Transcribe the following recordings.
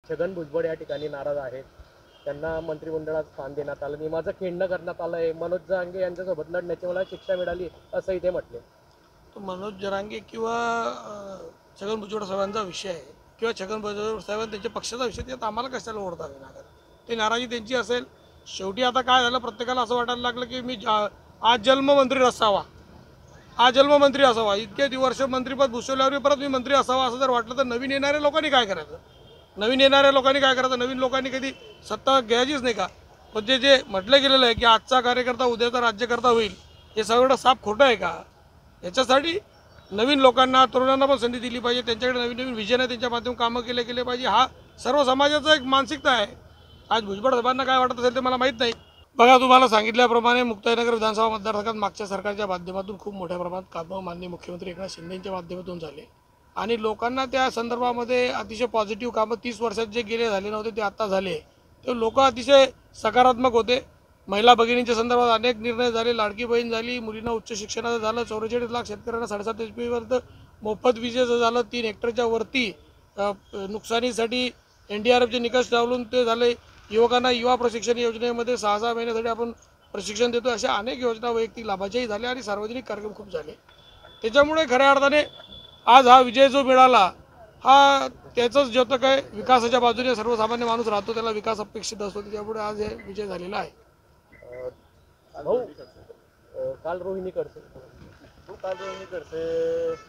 छगन भुजबळ या ठिकाणी नाराज आहेत, त्यांना मंत्रिमंडळात स्थान देण्यात आलं, नियमाचं खंडन करण्यात आलं आहे, मनोज जरांगे यांच्यासोबत लढण्याची मला शिक्षा मिळाली असंही ते म्हटले. तो मनोज जरांगे किंवा छगन भुजबळ साहेबांचा विषय आहे किंवा छगन भुजबळ साहेब त्यांच्या पक्षाचा विषय, त्यात आम्हाला कशाला ओढता विनाकारण. ते नाराजी त्यांची असेल. शेवटी आता काय झालं, प्रत्येकाला असं वाटायला लागलं की मी आज जन्ममंत्री असावा, आज जन्ममंत्री असावा, इतके वर्ष मंत्रिपद भूषवल्यावर परत मी मंत्री असावा असं जर वाटलं तर नवीन येणाऱ्या लोकांनी काय करायचं? नवीन लोकांनी कधी सत्ता घ्यायचीच नाही का? पण जे म्हटलं गेलेलं आहे की आजचा कार्यकर्ता उद्याचा राज्यकर्ता होईल, हे सगळं साफ खोटं आहे का? याच्यासाठी नवीन लोकांना, तरुणांना पण संधी दिली पाहिजे. त्यांच्याकडे नवीन नवीन विजन आहे, त्यांच्या माध्यमातून कामं केले पाहिजे. हा सर्व समाजाचा एक मानसिकता आहे. आज भुजबळ साहेबांना काय वाटत असेल ते मला माहीत नाही. बघा, तुम्हाला सांगितल्याप्रमाणे मुक्ताईनगर विधानसभा मतदारसंघात मागच्या सरकारच्या माध्यमातून खूप मोठ्या प्रमाणात कामं माननीय मुख्यमंत्री एकनाथ शिंदेच्या माध्यमातून झाले आणि लोकांना त्या संदर्भामध्ये अतिशय पॉझिटिव्ह कामं 30 वर्षात जे गेले झाले नव्हते ते आता झाले. ते लोक अतिशय सकारात्मक होते. महिला भगिनींच्या संदर्भात अनेक निर्णय झाले. लाडकी बहीण झाली, मुलींना उच्च शिक्षणाचं झालं, 44 लाख शेतकऱ्यांना 7.5 HP मोफत विजेचं झालं, 3 हेक्टरच्या वरती नुकसानीसाठी NDRFचे निकष लावून ते झाले. युवकांना युवा प्रशिक्षण योजनेमध्ये 6 महिन्यासाठी आपण प्रशिक्षण देतो. अशा अनेक योजना वैयक्तिक लाभाच्याही झाल्या आणि सार्वजनिक कार्यक्रम खूप झाले. त्याच्यामुळे खऱ्या अर्थाने आज हा विजय जो मिळाला, हा त्याचंच द्योतक आहे. विकासाच्या बाजूने सर्वसामान्य माणूस राहतो, त्याला विकास अपेक्षित असतो, त्याच्यामुळे आज हे विजय झालेला आहे. भाऊ, काल रोहिणी खडसे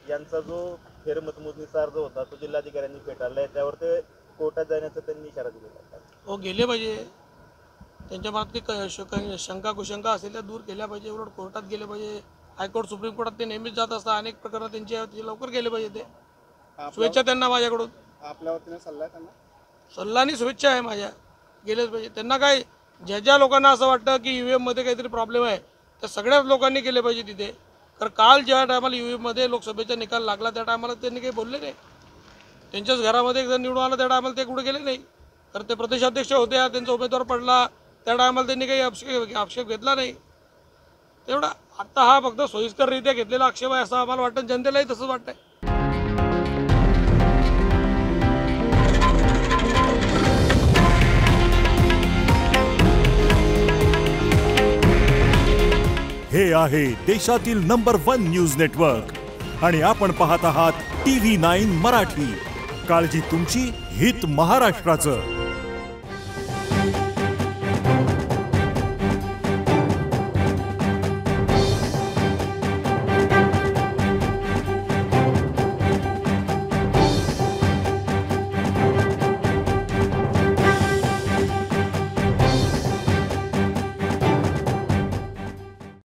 यांचा जो फेरमतमोजणीचा अर्ज होता तो जिल्हाधिकाऱ्यांनी फेटाळलाय, त्यावर ते कोर्टात जाण्याचा त्यांनी इशारा दिलेला. हो, गेले पाहिजे. त्यांच्या मनात शंका कुशंका असेल त्या दूर केल्या पाहिजे. उलट कोर्टात गेले पाहिजे. हायकोर्ट, सुप्रीम कोर्टात ते नेहमीच जात असतात. अनेक प्रकरणं त्यांची लवकर गेले पाहिजे. ते शुभेच्छा त्यांना माझ्याकडून. आपल्या वतीने सल्ला आहे त्यांना? सल्ला आणि शुभेच्छा आहे माझ्या. गेलेच पाहिजे. त्यांना काय, ज्या लोकांना असं वाटतं की EVM मध्ये काहीतरी प्रॉब्लेम आहे, त्या सगळ्याच लोकांनी केले पाहिजे तिथे. कारण काल ज्या टायमाला EVM मध्ये लोकसभेचा निकाल लागला त्या टायमाला त्यांनी काही बोलले नाही. त्यांच्याच घरामध्ये एक जण निवडून आला त्या टायमाला ते कुठे गेले नाही. तर ते प्रदेशाध्यक्ष होते, त्यांचा उमेदवार पडला त्या टायमाला त्यांनी काही आक्षेप घेतला नाही. तेवढा आत्ता हा फक्त सोयीस्कररित्या घेतलेला आक्षेप आहे असं आम्हाला वाटतं. जनतेलाही तसंच वाटतंय. हे आहे देशातील नंबर 1 न्यूज नेटवर्क आणि आपण पाहत आहात TV9 मराठी. काळजी तुमची, हित महाराष्ट्राचं.